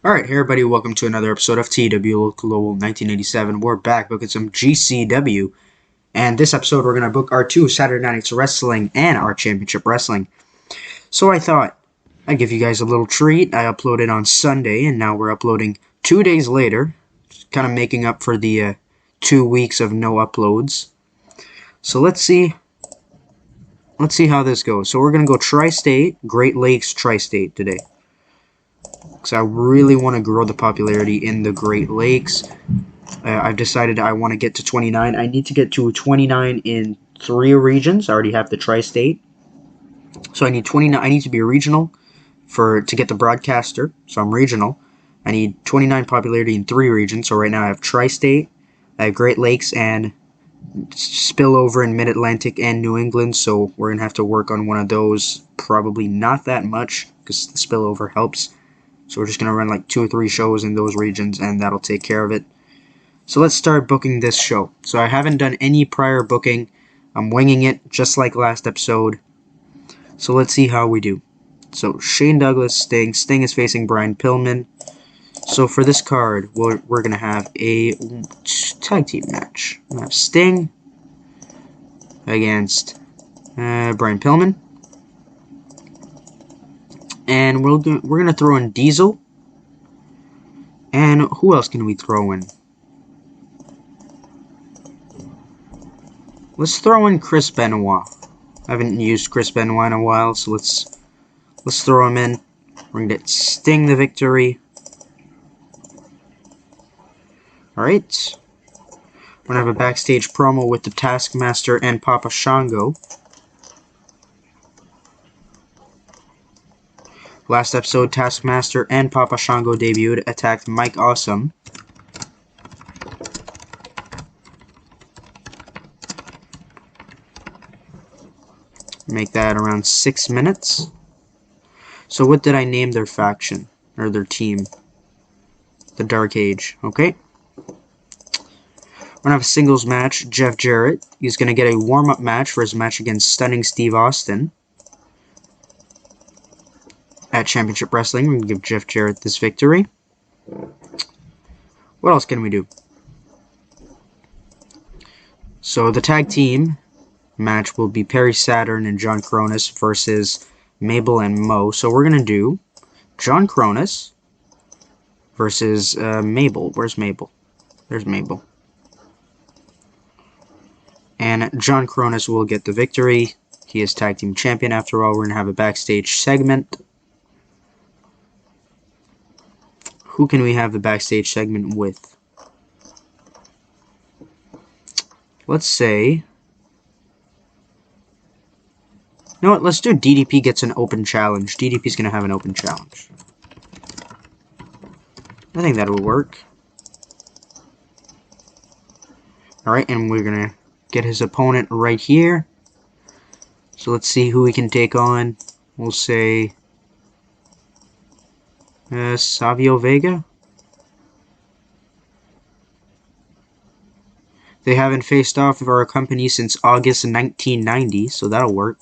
Alright, hey everybody, welcome to another episode of TEW Global 1987. We're back booking some GCW, and this episode we're going to book our two Saturday Night's Wrestling and our Championship Wrestling. So I thought I'd give you guys a little treat. I uploaded on Sunday, and now we're uploading 2 days later, kind of making up for the 2 weeks of no uploads. So let's see how this goes. So we're going to go Tri-State, Great Lakes Tri-State today. Because I really want to grow the popularity in the Great Lakes. I've decided I want to get to 29. I need to get to 29 in 3 regions. I already have the Tri-State. So I need 29. I need to be a regional to get the broadcaster. So I'm regional. I need 29 popularity in 3 regions. So right now I have Tri-State, I have Great Lakes, and spillover in Mid-Atlantic and New England. So we're going to have to work on one of those. Probably not that much because the spillover helps. So we're just going to run like 2 or 3 shows in those regions, and that'll take care of it. So let's start booking this show. So I haven't done any prior booking. I'm winging it, just like last episode. So let's see how we do. So Shane Douglas, Sting. Sting is facing Brian Pillman. So for this card, we're going to have a tag team match. We're going to have Sting against Brian Pillman. And we're going to throw in Diesel. And who else can we throw in? Let's throw in Chris Benoit. I haven't used Chris Benoit in a while, so let's throw him in. We're going to get Sting the victory. Alright. We're going to have a backstage promo with the Taskmaster and Papa Shango. Last episode, Taskmaster and Papa Shango debuted, attacked Mike Awesome. Make that around 6 minutes. So what did I name their faction, or their team? The Dark Age, okay? We're going to have a singles match, Jeff Jarrett. He's going to get a warm-up match for his match against Stunning Steve Austin. At Championship Wrestling, we can give Jeff Jarrett this victory. What else can we do? So the tag team match will be Perry Saturn and John Cronus versus Mabel and Mo. So we're going to do John Cronus versus Mabel. Where's Mabel? There's Mabel. And John Cronus will get the victory. He is tag team champion after all. We're going to have a backstage segment. Who can we have the backstage segment with? Let's say... You know what? Let's do DDP gets an open challenge. DDP's going to have an open challenge. I think that will work. Alright, and we're going to get his opponent right here. So let's see who we can take on. We'll say... Savio Vega? They haven't faced off of our company since August 1990, so that'll work.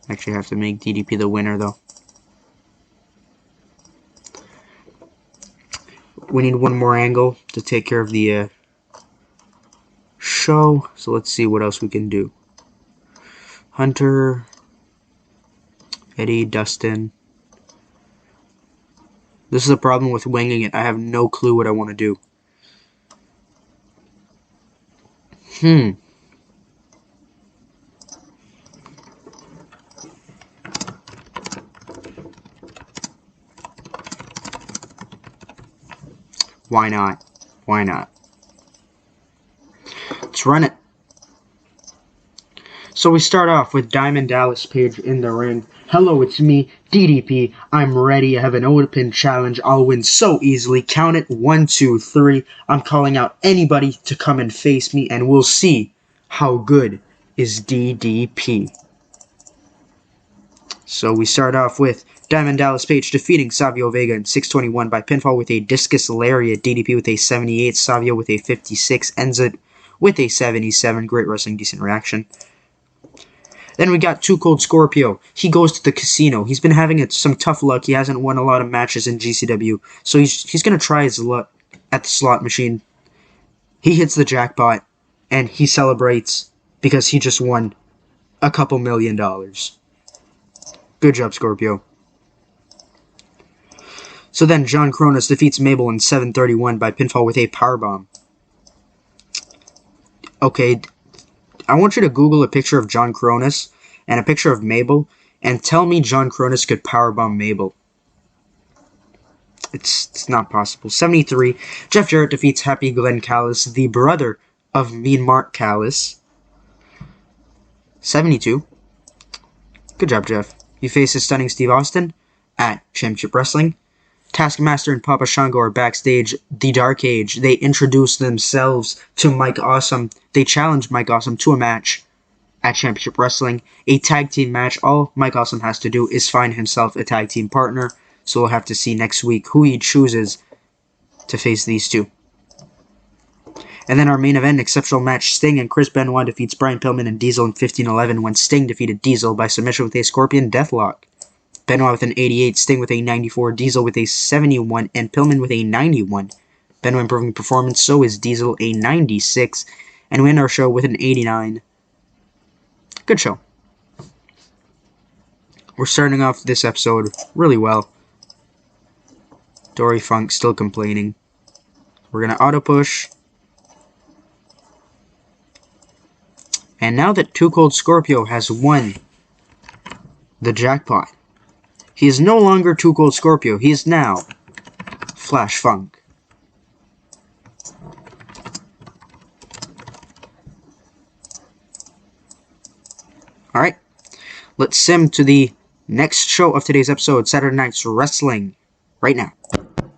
Actually, I have to make DDP the winner, though. We need one more angle to take care of the show, so let's see what else we can do. Hunter, Eddie, Dustin. This is a problem with winging it. I have no clue what I want to do. Why not? Why not? Let's run it. So we start off with Diamond Dallas Page in the ring. Hello, it's me, DDP. I'm ready. I have an open challenge. I'll win so easily. Count it. 1, 2, 3. I'm calling out anybody to come and face me, and we'll see how good is DDP. So we start off with Diamond Dallas Page defeating Savio Vega in 621 by pinfall with a discus lariat. DDP with a 78. Savio with a 56. Ends it with a 77. Great wrestling, decent reaction. Then we got Too Cold Scorpio. He goes to the casino. He's been having some tough luck. He hasn't won a lot of matches in GCW, so he's going to try his luck at the slot machine. He hits the jackpot, and he celebrates because he just won a couple $1 million. Good job, Scorpio. So then John Cronus defeats Mabel in 7:31 by pinfall with a powerbomb. Okay, I want you to Google a picture of John Cronus and a picture of Mabel, and tell me John Cronus could powerbomb Mabel. It's not possible. 73, Jeff Jarrett defeats Happy Glenn Callis, the brother of Mean Mark Callis. 72. Good job, Jeff. He faces Stunning Steve Austin at Championship Wrestling. Taskmaster and Papa Shango are backstage. The Dark Age. They introduce themselves to Mike Awesome. They challenge Mike Awesome to a match at Championship Wrestling. A tag team match. All Mike Awesome has to do is find himself a tag team partner. So we'll have to see next week who he chooses to face these two. And then our main event, exceptional match, Sting and Chris Benoit defeats Brian Pillman and Diesel in 15:11 when Sting defeated Diesel by submission with a Scorpion Deathlock. Benoit with an 88, Sting with a 94, Diesel with a 71, and Pillman with a 91. Benoit improving performance, so is Diesel a 96, and we end our show with an 89. Good show. We're starting off this episode really well. Dory Funk still complaining. We're going to auto push. And now that Too Cold Scorpio has won the jackpot, he is no longer Too Cold Scorpio. He is now Flash Funk. Alright, let's sim to the next show of today's episode, Saturday Night's Wrestling, right now.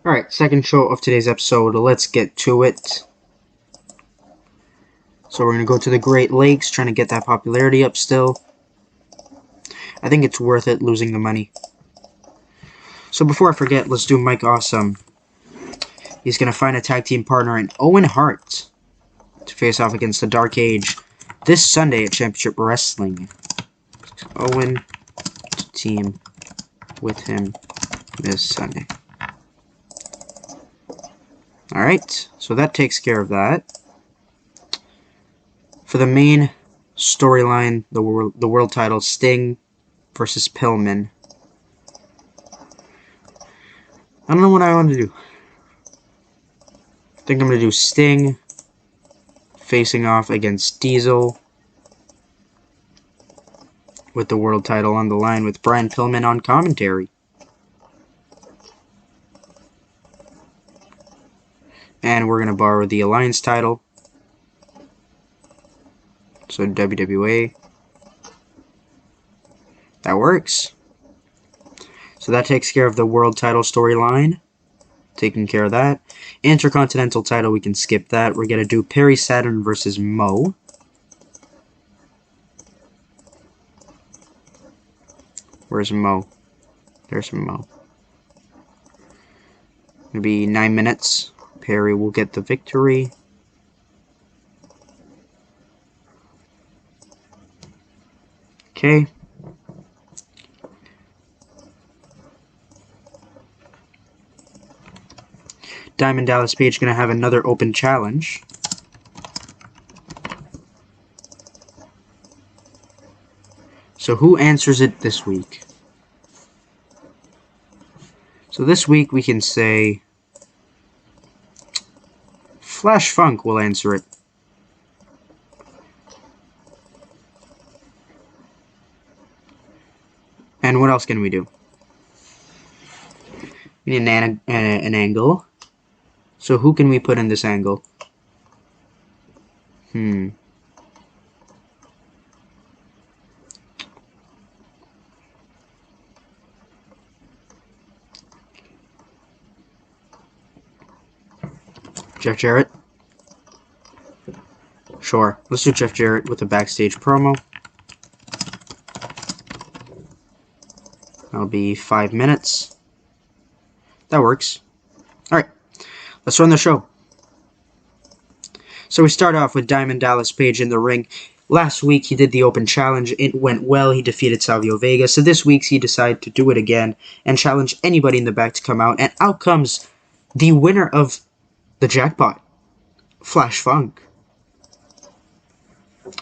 Alright, second show of today's episode. Let's get to it. So we're going to go to the Great Lakes, trying to get that popularity up still. I think it's worth it losing the money. So before I forget, let's do Mike Awesome. He's going to find a tag team partner in Owen Hart to face off against the Dark Age this Sunday at Championship Wrestling. Owen to team with him this Sunday. Alright, so that takes care of that. For the main storyline, the world title, Sting versus Pillman. I don't know what I want to do. I think I'm going to do Sting facing off against Diesel with the world title on the line with Brian Pillman on commentary. And we're going to borrow the Alliance title. So WWA. That works. So that takes care of the world title storyline. Taking care of that. Intercontinental title, we can skip that. We're going to do Perry Saturn versus Mo. Where's Mo? There's Mo. It'll be 9 minutes. Perry will get the victory. Okay. Diamond Dallas Page going to have another open challenge. So who answers it this week? So this week we can say Flash Funk will answer it. And what else can we do? We need an angle. So who can we put in this angle? Jeff Jarrett? Sure. Let's do Jeff Jarrett with a backstage promo. That'll be 5 minutes. That works. Alright. Let's run the show. So we start off with Diamond Dallas Page in the ring. Last week, he did the Open Challenge. It went well. He defeated Savio Vega. So this week, he decided to do it again and challenge anybody in the back to come out. And out comes the winner of the jackpot, Flash Funk.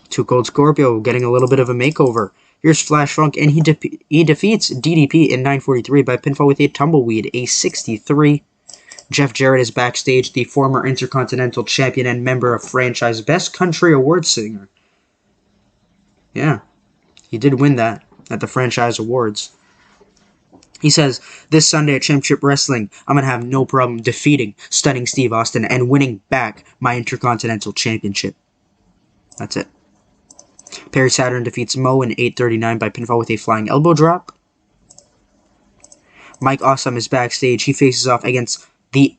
Too Cold Scorpio getting a little bit of a makeover. Here's Flash Funk, and he defeats DDP in 9:43 by pinfall with a tumbleweed, a 63. Jeff Jarrett is backstage, the former Intercontinental Champion and member of franchise Best Country Award singer. Yeah, he did win that at the Franchise Awards. He says, this Sunday at Championship Wrestling, I'm going to have no problem defeating Stunning Steve Austin and winning back my Intercontinental Championship. That's it. Perry Saturn defeats Mo in 8:39 by pinfall with a flying elbow drop. Mike Awesome is backstage. He faces off against the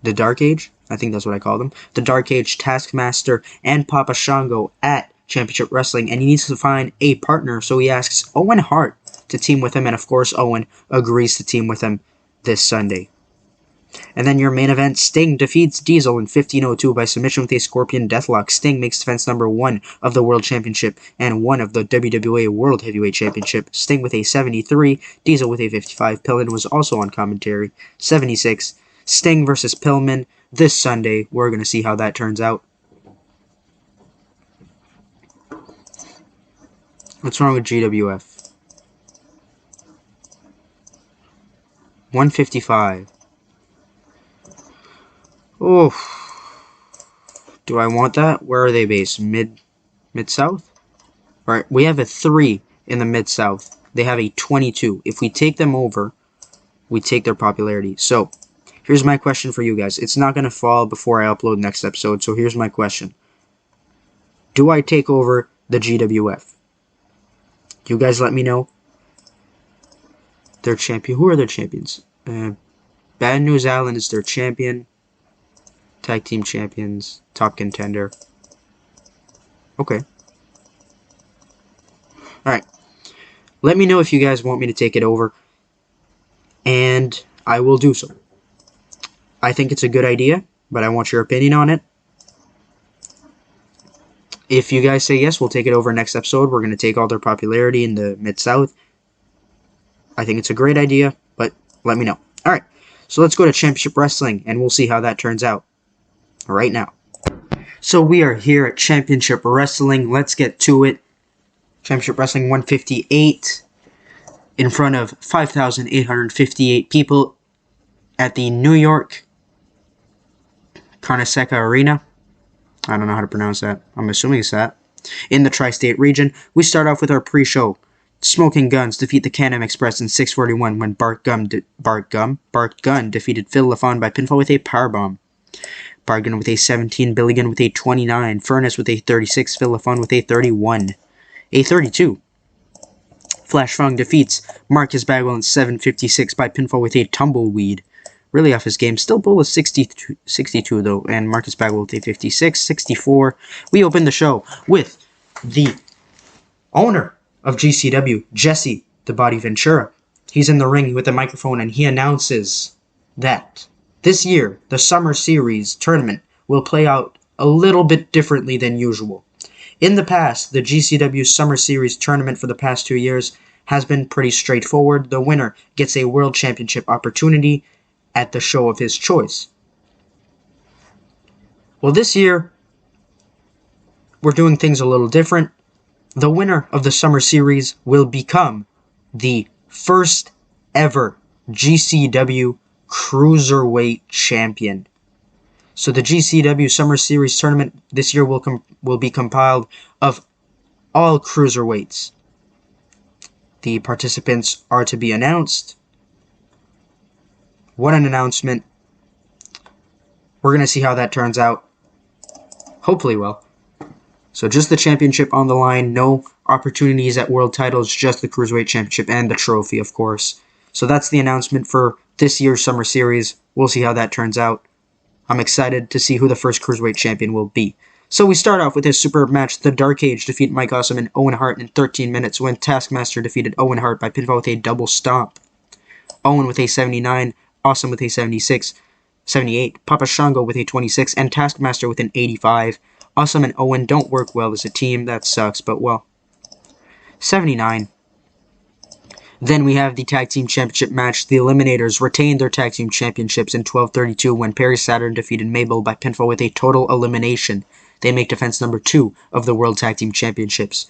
Dark Age. I think that's what I called him. The Dark Age, Taskmaster, and Papa Shango at Championship Wrestling, and he needs to find a partner, so he asks Owen Hart to team with him, and of course Owen agrees to team with him this Sunday. And then your main event, Sting defeats Diesel in 15:02 by submission with a Scorpion Deathlock. Sting makes defense number 1 of the World Championship and 1 of the WWA World Heavyweight Championship. Sting with a 73, Diesel with a 55. Pillman was also on commentary. 76. Sting versus Pillman this Sunday. We're going to see how that turns out. What's wrong with GWF? 155. Oh, do I want that? Where are they based? Mid-South? Alright, we have a 3 in the Mid-South. They have a 22. If we take them over, we take their popularity. So, here's my question for you guys. It's not going to fall before I upload next episode, so here's my question. Do I take over the GWF? You guys let me know. Their champion. Who are their champions? Bad News Allen is their champion. Tag team champions. Top contender. Okay. Alright. Let me know if you guys want me to take it over. And I will do so. I think it's a good idea, but I want your opinion on it. If you guys say yes, we'll take it over next episode. We're going to take all their popularity in the Mid-South. I think it's a great idea, but let me know. Alright, so let's go to Championship Wrestling, and we'll see how that turns out right now. So we are here at Championship Wrestling. Let's get to it. Championship Wrestling 158 in front of 5,858 people at the New York Carneseca Arena. I don't know how to pronounce that. I'm assuming it's that. In the tri-state region, we start off with our pre-show. Smoking Guns defeat the Can-Am Express in 6:41 when Bart Gunn defeated Phil LaFon by pinfall with a powerbomb. Bart Gunn with a 17, Billy Gunn with a 29, Furnace with a 36, Phil LaFon with a 31. A 32. Flash Funk defeats Marcus Bagwell in 7:56 by pinfall with a tumbleweed. Really off his game. Still Bull is 62 though, and Marcus Bagwell with a 56, 64. We open the show with the owner of GCW, Jesse the Body Ventura. He's in the ring with a microphone, and he announces that this year, the Summer Series tournament will play out a little bit differently than usual. In the past, the GCW Summer Series tournament for the past 2 years has been pretty straightforward. The winner gets a World Championship opportunity at the show of his choice. Well, this year, we're doing things a little different. The winner of the Summer Series will become the first ever GCW Cruiserweight Champion. So the GCW Summer Series tournament this year will be compiled of all cruiserweights. The participants are to be announced. What an announcement. We're going to see how that turns out. Hopefully well. So just the championship on the line. No opportunities at world titles. Just the Cruiserweight Championship and the trophy, of course. So that's the announcement for this year's Summer Series. We'll see how that turns out. I'm excited to see who the first Cruiserweight Champion will be. So we start off with this superb match. The Dark Age defeat Mike Awesome and Owen Hart in 13 minutes when Taskmaster defeated Owen Hart by pinfall with a double stomp. Owen with a 79, Awesome with a 76, 78, Papa Shango with a 26, and Taskmaster with an 85. Awesome and Owen don't work well as a team. That sucks, but well. 79. Then we have the Tag Team Championship match. The Eliminators retained their Tag Team Championships in 12:32 when Perry Saturn defeated Mabel by pinfall with a total elimination. They make defense number 2 of the World Tag Team Championships.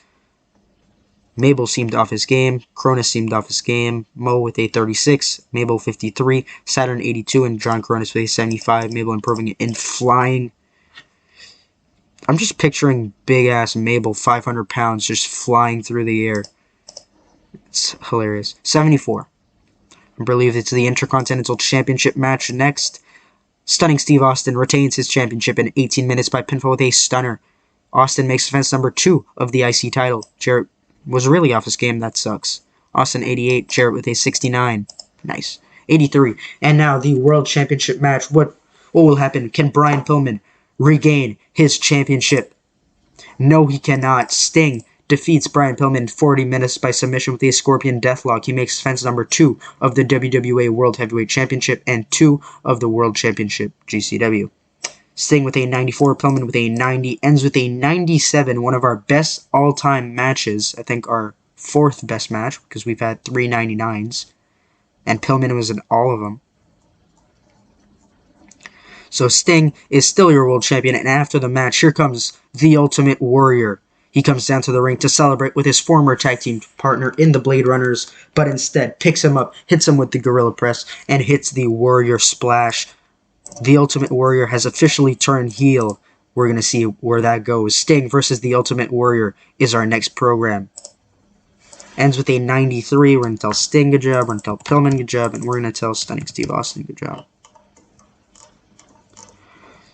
Mabel seemed off his game. Cronus seemed off his game. Mo with a 36. Mabel 53. Saturn 82. And John Cronus with a 75. Mabel improving it in flying. I'm just picturing big-ass Mabel, 500 pounds, just flying through the air. It's hilarious. 74. I believe it's the Intercontinental Championship match next. Stunning Steve Austin retains his championship in 18 minutes by pinfall with a stunner. Austin makes defense number 2 of the IC title. Jarrett was really off his game. That sucks. Austin 88. Jarrett with a 69. Nice. 83. And now the World Championship match. What will happen? Can Brian Pillman regain his championship? No, he cannot. Sting defeats Brian Pillman in 40 minutes by submission with a Scorpion Deathlock. He makes defense number 2 of the WWA World Heavyweight Championship and 2 of the World Championship GCW. Sting with a 94, Pillman with a 90, ends with a 97, one of our best all-time matches. I think our 4th best match, because we've had 3 99s, and Pillman was in all of them. So Sting is still your world champion, and after the match, here comes the Ultimate Warrior. He comes down to the ring to celebrate with his former tag team partner in the Blade Runners, but instead picks him up, hits him with the Gorilla Press, and hits the Warrior Splash. The Ultimate Warrior has officially turned heel. We're going to see where that goes. Sting versus the Ultimate Warrior is our next program. Ends with a 93. We're going to tell Sting good job, we're going to tell Pillman good job, and we're going to tell Stunning Steve Austin good job.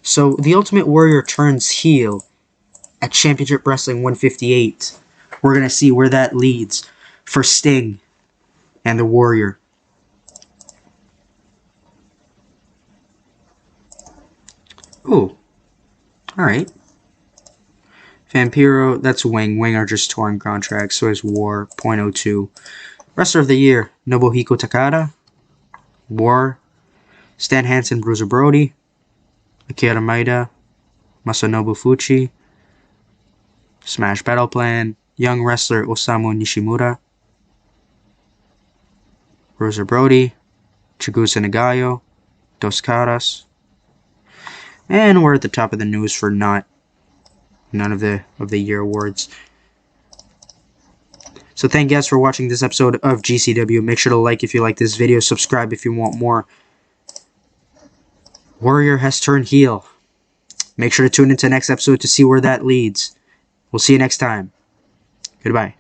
So, the Ultimate Warrior turns heel at Championship Wrestling 158. We're going to see where that leads for Sting and the Warrior. Ooh. Alright. Vampiro, that's Wing. Wing are just torn contracts, so is War, .02. Wrestler of the Year, Nobuhiko Takada. War. Stan Hansen, Bruiser Brody. Akira Maeda, Masanobu Fuchi. Smash Battle Plan, Young Wrestler Osamu Nishimura. Bruiser Brody, Chigusa Nagayo, Dos Caras. And we're at the top of the news for none of the year awards. So thank you guys for watching this episode of GCW. Make sure to like if you like this video, subscribe if you want more. Warrior has turned heel. Make sure to tune into the next episode to see where that leads. We'll see you next time. Goodbye.